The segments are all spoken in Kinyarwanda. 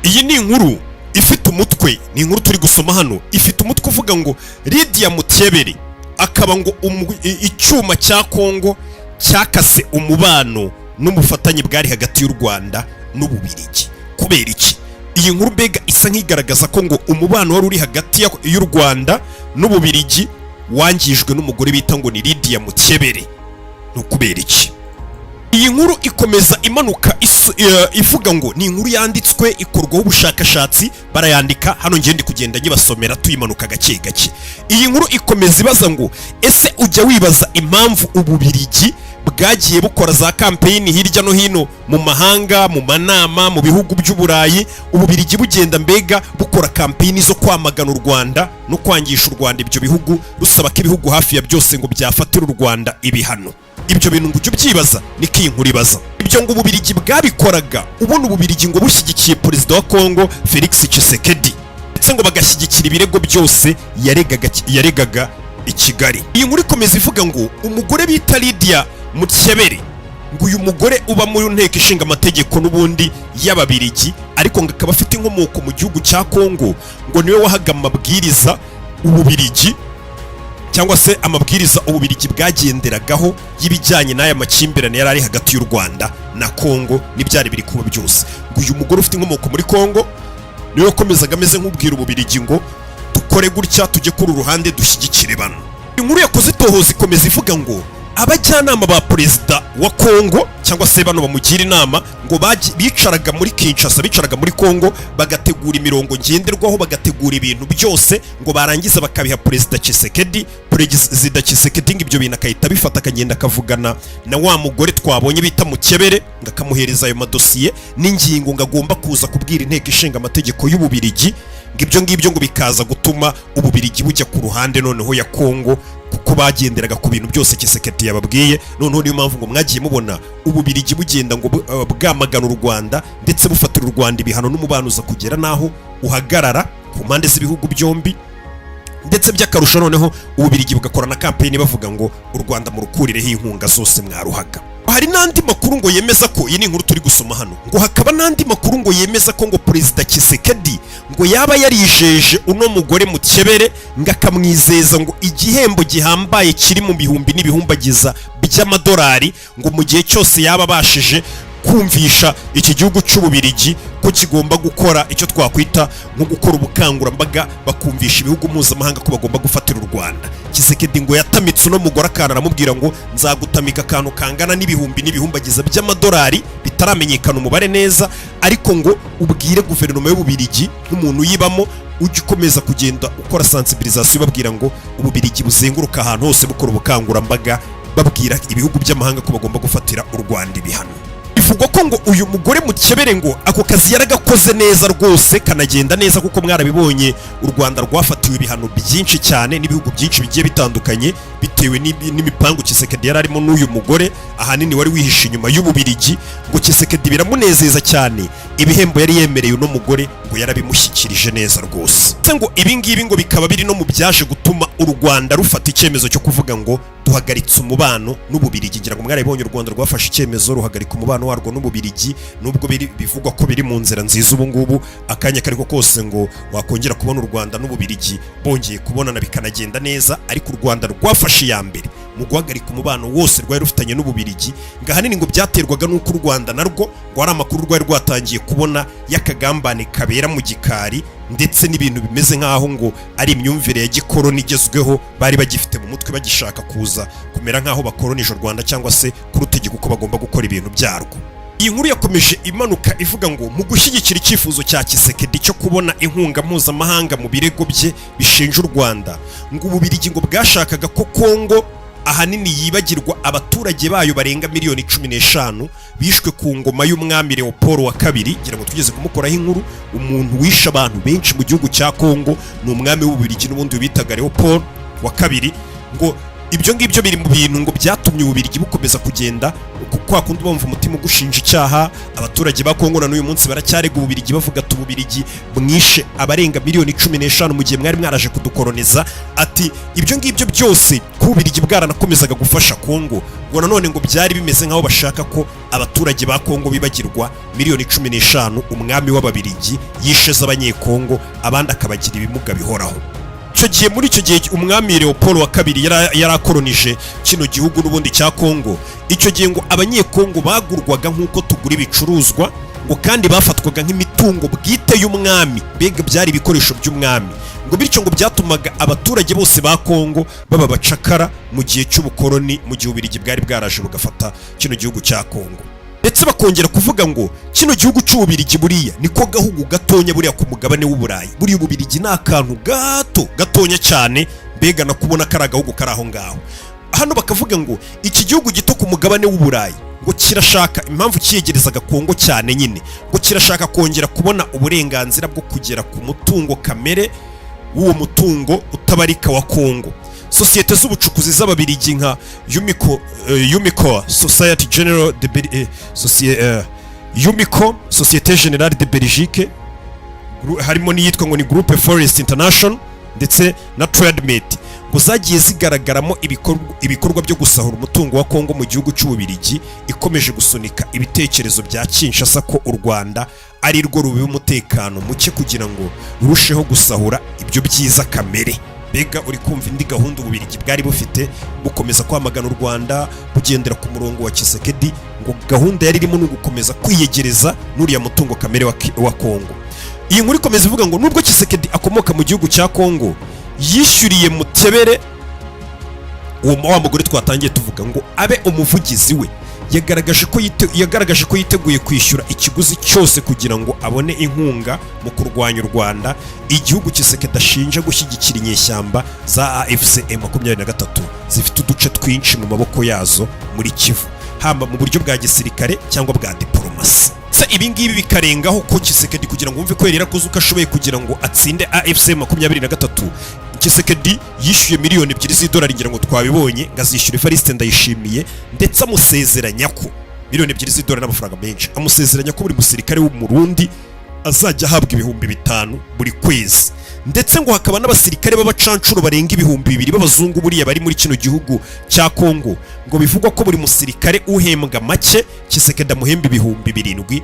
Iyi ni inkuru ifite umutwe, ni inkuru turi gusoma hano, ifite umutwe uvuga ngo Lydia Mutyebere akaba ngo icyuma cya Kongo cyakase umubano n'umufatanye bwari hagati y'u Rwanda n'Ububiligi. Kubera iki? Iyi nkuru mbega isa nk'igaragaza ko ngo umubano wari uri hagati y'u Rwanda n'Ububiligi wangijwe n'umugore bita ngo ni Lydia Mutyebere. No kubera iki? Iyi nkuru ikomeza imanuka ivuga ngo ni inkuru yanditswe ikorwaho ubushakashatsi barayandika hano ngende kugenda nyibasomera tuyimanuka gake gake. Iyi nkuru ikomeza ibaza ngo ese ujya wibaza impamvu Ububiligi bwagiye bukora za campaign hirya no hino mu mahanga, mu manama, mu bihugu by'Uburayi, Ububiligi bugenda mbega bukora campaign zo kwamagana u Rwanda no kwangisha u Rwanda ibyo bihugu, rusaba ko ibihugu hafi ya byose ngo byafatira u Rwanda ibihano. Ibyo bintu ngo ujye ubyibaza niko iyi nkuru ibaza. Ibyo ngo Ububiligi bwabikoraga ubona Ububiligi ngo bushyigikiye perezida wa Kongo Felix Tshisekedi, ndetse ngo bagashyigikira ibirego byose yaregaga i Kigali. Iyi nkuru ikomeza ivuga ngo umugore bita Lydia Mutyebere ngo uyu mugore uba mu nteko ishinga amategeko n'ubundi y'Ababiligi, ariko ngo akaba afite inkomoko mu gihugu cya Kongo, ngo niwe wahaga amabwiriza Ububiligi cyangwa se amabwiriza Ububiligi bwagenderagaho y'ibijyanye n'aya makimbirane yari ari hagati y'u Rwanda na Kongo n'ibyari biri kuba byose. Ngo uyu mugore ufite inkomoko muri Kongo niwe wakomezaga ameze nk'ubwira Ububiligi ngo dukore gutya, tujye kuri uruhande dushyigikire bano. Inkuru yakoze itohoza ikomeza ivuga ngo abajyanama ba perezida wa Kongo cyangwa se bano bamugira inama ngo bicaraga muri Kinshasa, bicaraga muri Kongo, bagategura imirongo ngenderwaho, bagategura ibintu byose, ngo barangiza bakabiha perezida Tshisekedi. Perezida Tshisekedi ibyo bintu akahita bifata akagenda akavugana na wa mugore twabonye bita Mutyebere, ngo akamuhereza ayo madosiye n'ingingo ngo agomba kuza kubwira inteko ishinga amategeko y'Ububiligi, ngo ibyo ngibyo ngo bikaza gutuma Ububiligi bujya ku ruhande noneho ya Kongo, kuko bagenderaga ku bintu byose Tshisekedi yababwiye. Noneho niyo mpamvu ngo mwagiye mubona Ububiligi bugenda ngo bwamagana u Rwanda ndetse bufatira u Rwanda ibihano n'umubano uza kugera naho uhagarara ku mpande z'ibihugu byombi, ndetse by'akarusho noneho Ububiligi bugakora na campaign bavuga ngo u Rwanda murukurireho inkunga zose mwaruhaga. Hari n'andi makuru ngo yemeza ko, iyi ni inkuru turi gusoma hano, ngo hakaba n'andi makuru ngo yemeza ko ngo perezida Tshisekedi ngo yaba yarijeje uno mugore Mutyebere, ngo akamwizeza ngo igihembo gihambaye kiri mu bihumbi n'ibihumbagiza by'amadolari, ngo mu gihe cyose yaba abashije kumvisha iki gihugu cy'Ububiligi ko kigomba gukora icyo twakwita nko gukora ubukangurambaga, bakumvisha ibihugu mpuzamahanga ko bagomba gufatira u Rwanda. Tshisekedi ngo yatamitse uno mugore akana aramubwira ngo nzagutamika akantu kangana n'ibihumbi n'ibihumbagiza by'amadolari bitaramenyekana umubare neza, ariko ngo ubwire guverinoma y'Ububiligi nk'umuntu uyibamo, ujye ukomeza kugenda ukora sensibilisation babwira ngo Ububiligi buzenguruka ahantu hose bukora ubukangurambaga babwira ibihugu by'amahanga ko bagomba gufatira u Rwanda ibihano. Bivugwa ko ngo uyu mugore Mutyebere ngo ako kazi yaragakoze neza rwose kanagenda neza, kuko mwarabibonye u Rwanda rwafatiwe ibihano byinshi cyane n'ibihugu byinshi bigiye bitandukanye bitewe n'imipangu Tshisekedi yari arimo n'uyu mugore ahanini wari wihishe inyuma y'Ububiligi. Ngo Tshisekedi biramunezeza cyane, ibihembo yari yemereye uno mugore ngo yarabimushyikirije neza rwose. Ngo ibi ngibi ngo bikaba biri no mu byaje gutuma u Rwanda rufata icyemezo cyo kuvuga ngo duhagaritse umubano n'Ububiligi. Ngira ngo mwarabibonye u Rwanda rwafashe icyemezo ruhagarika umubano warwo n'Ububiligi, nubwo bivugwa ko biri mu nzira nziza ubu ngubu, akanya kariko kose ngo wakongera kubona u Rwanda n'Ububiligi bongeye kubonana bikanagenda neza, ariko u Rwanda rwafashe iya mbere mu guhagarika umubano wose rwari rufitanye n'Ububiligi. Ngo ahanini ngo byaterwaga n'uko u Rwanda narwo ngo ari amakuru rwari rwatangiye kubona y'akagambane kabera mu gikari, ndetse n'ibintu bimeze nk'aho ngo ari imyumvire ya gikoroni igezweho bari bagifite mu mutwe, bagishaka kuza kumera nk'aho bakoronije u Rwanda cyangwa se kurutegeka uko bagomba gukora ibintu byarwo. Iyi nkuru yakomeje imanuka ivuga ngo mu gushyigikira icyifuzo cya Tshisekedi cyo kubona inkunga mpuzamahanga mu birego bye bishinja u Rwanda, ngo Ububiligi ngo bwashakaga ko Kongo ahanini yibagirwa abaturage bayo barenga miliyoni 15 bishwe ku ngoma y'umwami Leopold wa kabiri. Ngira ngo tugeze kumukoraho inkuru, umuntu wisha abantu benshi mu gihugu cya Kongo ni umwami w'Ububiligi n'ubundi bitaga Leopold wa kabiri. Ngo ibyo ngibyo biri mu bintu ngo byatumye Ububirigi bukomeza kugenda kwa kundi bumva umutima ugushinja icyaha. Abaturage ba Kongo na n'uyu munsi baracyarega Ububirigi bavuga ati Ububirigi mwishe abarenga miliyoni 15 mu gihe mwari mwaraje kudukoloniza. Ati ibyo ngibyo byose ku Ububirigi bwaranakomezaga gufasha Kongo, ngo nanone ngo byari bimeze nkaho bashaka ko abaturage ba Kongo bibagirwa miliyoni 15 umwami w'Ababirigi yishe z'abanyekongo, abandi akabagira ibimuga bihoraho. Icyo gihe muri icyo gihe umwami Leopold wa kabiri yarakolonije kino gihugu n'ubundi cya Kongo. Icyo gihe ngo abanyekongo bagurwaga nk'uko tugura ibicuruzwa, ngo kandi bafatwaga nk'imitungo bwite y'umwami, bega byari ibikoresho by'umwami, ngo bityo ngo byatumaga abaturage bose ba Kongo baba bacakara mu gihe cy'ubukoloni, mu gihe Ububirigi bwari bwaraje bugafata kino gihugu cya Kongo. Ndetse bakongera kuvuga ngo kino gihugu cy'Ububirigi buriya niko gahugu gatonya buriya ku mugabane w'Uburayi. Buriya Ububirigi ni akantu gatonya cyane, mbega nakubona kari agahugu kari aho ngaho. Hano bakavuga ngo iki gihugu gito ku mugabane w'Uburayi ngo kirashaka, impamvu kiyegerezaga Kongo cyane nyine, ngo kirashaka kongera kubona uburenganzira bwo kugera ku mutungo kamere w'uwo mutungo utabarika wa Kongo. Sosiyete z'ubucukuzi z'Ababirigi nka Umico Societe Generale de Umico Societe Generale de Belgique, harimo n'iyitwa ngo ni Groupe Forest International ndetse na Trademate, ngo zagiye zigaragaramo ibikorwa byo gusahura umutungo wa Kongo mu gihugu cy'Ububirigi, ikomeje gusunika ibitekerezo bya Kinshasa ko u Rwanda ari rwo rubiba umutekano muke kugira ngo rurusheho gusahura ibyo byiza kamere. Bega uri kumva indi gahunda Ububirigi bwari bufite, bukomeza kwamagana u Rwanda bugendera ku murongo wa Tshisekedi, ngo gahunda yari irimo no gukomeza kwiyegereza n'uriya mutungo kamere wa Kongo. Iyi nkuru ikomeza ivuga ngo nubwo Tshisekedi akomoka mu gihugu cya Kongo, yishyuriye Mutebere, wa mugore twatangiye tuvuga ngo abe umuvugizi we, yagaragaje ko yiteguye kwishyura ikiguzi cyose kugira ngo abone inkunga mu kurwanya u Rwanda, igihugu Tshisekedi ashinja gushyigikira inyeshyamba za AFC M23 zifite uduce twinshi mu maboko yazo muri Kivu, hamba mu buryo bwa gisirikare cyangwa bwa diplomasi. Ibi ngibi bikarengaho ko Tshisekedi kugira ngo wumve ko yari yarakoze uko ashoboye kugira ngo atsinde AFC M23, Tshisekedi yishyuye miliyoni 2 z'idolari, ngira ngo twabibonye, ngazishyura Evariste Ndayishimiye, ndetse amusezeranya ko miliyoni 2 z'idolari n'amafaranga menshi, amusezeranya ko buri musirikare w'umurundi azajya ahabwa 5,000 buri kwezi, ndetse ngo hakaba n'abasirikare b'abacancuro barenga 2,000 b'abazungu buriya bari muri kino gihugu cya Kongo, ngo bivugwa ko buri musirikare uhembwa make Tshisekedi amuhemba 7,000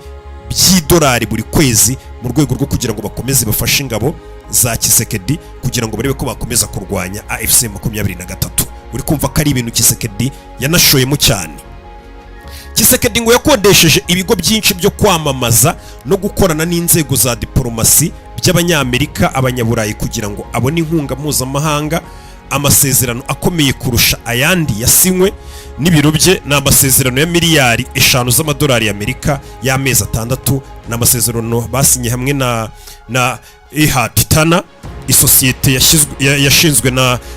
by'idolari buri kwezi, mu rwego rwo kugira ngo bakomeze bafashe ingabo za Tshisekedi kugira ngo barebe ko bakomeza kurwanya AFC M23. Uri kumva ko ari ibintu Tshisekedi yanashoyemo cyane. Tshisekedi ngo yakodesheje ibigo byinshi byo kwamamaza no gukorana n'inzego za diplomasi by'Abanyamerika, Abanyaburayi kugira ngo abone inkunga mpuzamahanga. Amasezerano akomeye kurusha ayandi yasinywe n'ibiro bye ni amasezerano ya miliyari 5 z'amadolari y'Amerika y'amezi 6, n'amasezerano basinye hamwe na Titana, isosiyete yashinzwe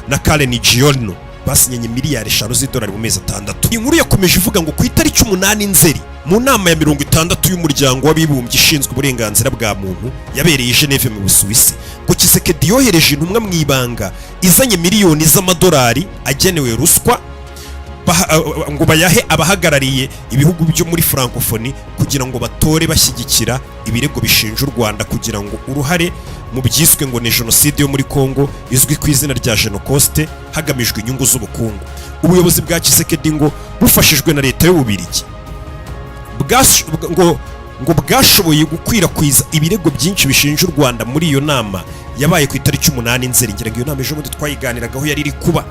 na Karen Giorno, basinyanye miliyari 5 z'idolari mu mezi 6. Inkuru yakomeje ivuga ngo ku itariki 8 Nzeri mu nama ya 60 y'umuryango w'abibumbye ishinzwe uburenganzira bwa muntu yabereye i Geneve mu Busuwisi, ngo Tshisekedi yohereje intumwa mu ibanga izanye miliyoni z'amadolari agenewe ruswa, ngo bayahe abahagarariye ibihugu byo muri Francophonie kugira ngo batore bashyigikira ibirego bishinja u Rwanda kugira ngo uruhare mu byiswe ngo ni jenoside yo muri Kongo izwi ku izina rya Genocoste hagamijwe inyungu z'ubukungu. Ubuyobozi bwa Tshisekedi ngo bufashijwe na leta y'Ububirigi ngo bwashoboye gukwirakwiza ibirego byinshi bishinja u Rwanda muri iyo nama yabaye ku itariki 8 Nzeri. Ngira ngo iyo nama ejo bundi twayiganiragaho yari iri kuba,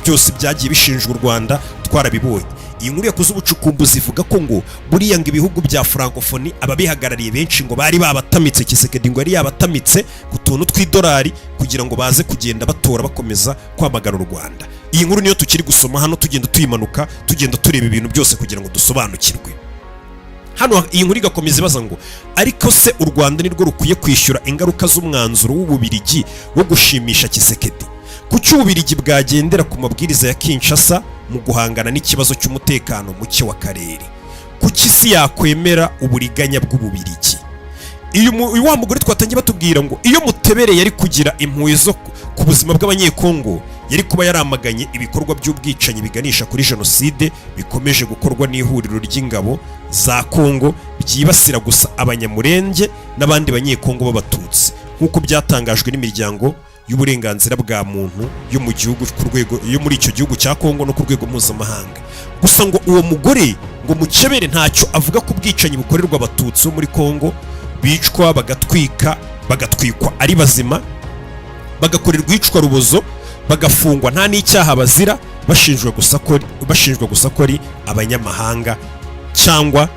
byose byagiye bishinja u Rwanda twarabibonye. Iyi nkuru yakoze ubucukumbuzi ivuga ko ngo buriya ngo ibihugu bya Francophonie ababihagarariye benshi ngo bari babatamitse, Tshisekedi ngo yari yabatamitse ku tuntu tw'idolari kugira ngo baze kugenda batora bakomeza kwamagana u Rwanda. Iyi nkuru niyo tukiri gusoma hano, tugenda tuyimanuka, tugenda tureba ibintu byose kugira ngo dusobanukirwe. Hano iyi nkuru igakomeza ibaza ngo ariko se u Rwanda nirwo rukwiye kwishyura ingaruka z'umwanzuro w'Ububirigi wo gushimisha Tshisekedi? Kuki Ububirigi bwagendera ku mabwiriza ya Kinshasa mu guhangana n'ikibazo cy'umutekano muke wa karere? Kuki isi yakwemera uburiganya bw'Ububirigi? Wa mugore twatangiye batubwira ngo iyo Mutebere yari kugira impuhwe zo ku buzima bw'Abanyekongo, yari kuba yaramaganye ibikorwa by'ubwicanyi biganisha kuri jenoside bikomeje gukorwa n'ihuriro ry'ingabo za Kongo byibasira gusa abanyamurenge n'abandi banyekongo b'abatutsi nk'uko byatangajwe n'imiryango y'uburenganzira bwa muntu yo mu gihugu ku rwego yo muri icyo gihugu cya Kongo no ku rwego mpuzamahanga. Gusa ngo uwo mugore ngo Mukebere ntacyo avuga ku bwicanyi bukorerwa abatutsi bo muri Kongo bicwa bagatwikwa ari bazima, bagakorerwa icwa rubozo, bagafungwa nta n'icyaha bazira, bashinjwa gusa ko ari abanyamahanga cyangwa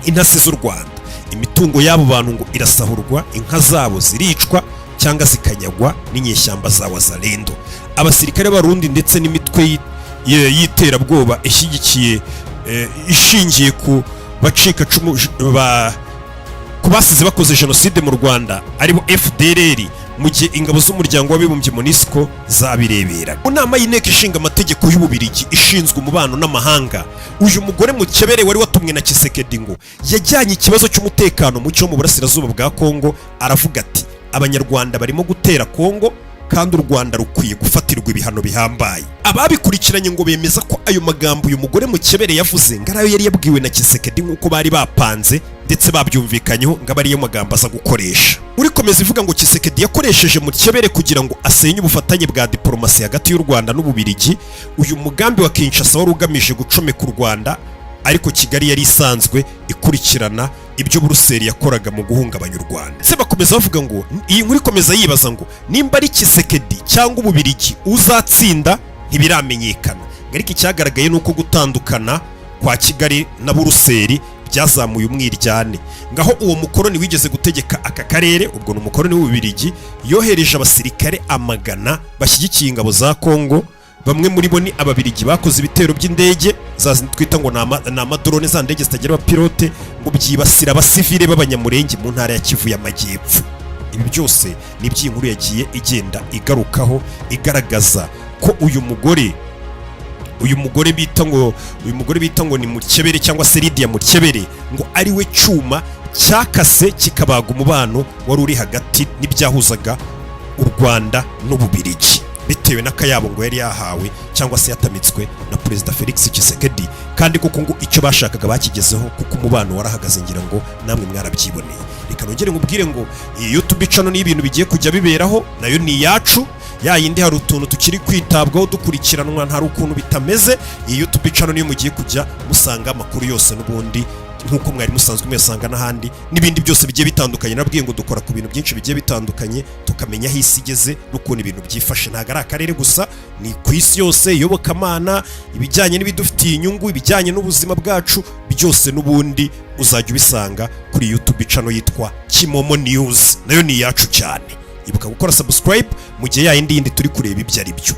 intasi z'u Rwanda. Imitungo y'abo bantu ngo irasahurwa, inka zabo ziricwa cyangwa zikanyagwa n'inyeshyamba za Wazalendo. Abasirikare b'Abarundi ndetse n'imitwe y'iterabwoba ishingiye ku bacikacumu ku basize bakoze jenoside mu Rwanda aribo FDLR, mu gihe ingabo z'umuryango w'abibumbye MONUSCO zabirebera. Mu nama y'inteko ishinga amategeko y'Ububirigi ishinzwe umubano n'amahanga, uyu mugore Mukebere wari watumwe na Tshisekedi ngo yajyanye ikibazo cy'umutekano muke wo mu burasirazuba bwa Kongo, aravuga ati abanyarwanda barimo gutera Kongo kandi u Rwanda rukwiye gufatirwa ibihano bihambaye. Ababikurikiranye ngo bemeza ko ayo magambo uyu mugore Mukebere yavuze ngarayo yari yabwiwe na Tshisekedi nk'uko bari bapanze ndetse babyumvikanyeho ngo abariyo magambo aza gukoresha. Urikomeza ivuga ngo Tshisekedi yakoresheje Mukebere kugira ngo asenye ubufatanye bwa diplomasi hagati y'u Rwanda n'Ububirigi. Uyu mugambi wa Kinshasa wari ugamije gucomeka u Rwanda, ariko Kigali yari isanzwe ikurikirana ibyo Buruseli yakoraga mu guhungabanya u Rwanda. Se bakomeza bavuga ngo iyi nkuru ikomeza yibaza ngo nimba ari Tshisekedi cyangwa Ububirigi uzatsinda ntibiramenyekana. Ariko icyagaragaye nuko gutandukana kwa Kigali na Buruseli byazamuye umwiryane. Ngaho uwo mukoroni wigeze gutegeka aka karere, ubwo ni umukoroni w'Ububirigi, yohereje abasirikare amagana bashyigikiye ingabo za Kongo. Bamwe muri bo ni Ababirigi bakoze ibitero by'indege twita ngo ni amadrone za ndege zitagira abapilote ngo byibasira abasivile b'abanyamurenge mu ntara ya Kivu y'Amajyepfo. Ibi byose ni iby'inkuru yagiye igenda igarukaho igaragaza ko uyu mugore bita ngo ni Mukebere cyangwa se Lydia Mukebere ngo ari we cyuma cyakase kikabaga umubano wari uri hagati n'ibyahuzaga u Rwanda n'Ububirigi, bitewe n'akayabo ngo yari yahawe cyangwa se yatamitswe na Perezida Felix Tshisekedi. Kandi kuko ngo icyo bashakaga bakigezeho, kuko umubano warahagaze, ngira ngo namwe mwarabyiboneye. Reka nongere nkubwire ngo iyi YouTube channel ni ibintu bigiye kujya biberaho, nayo ni yacu. Ya yindi hari utuntu tukiri kwitabwaho dukurikiranwa, ntari ukuntu bitameze. Iyi YouTube channel niyo mugiye kujya musanga amakuru yose n'ubundi nkuko mwari musanzwe muyasanga n'ahandi n'ibindi byose bigiye bitandukanye. Nabwiye ngo dukora ku bintu byinshi bigiye bitandukanye, tukamenya aho isi igeze n'ukuntu ibintu byifashe. Ntago ari akarere gusa, ni ku isi yose, iyobokamana, ibijyanye n'ibidufitiye inyungu, ibijyanye n'ubuzima bwacu, byose n'ubundi uzajya ubisanga kuri YouTube channel yitwa Kimomo News, nayo ni yacu cyane. Ibuka gukora subscribe mu gihe yindi turi kureba ibyo ari byo.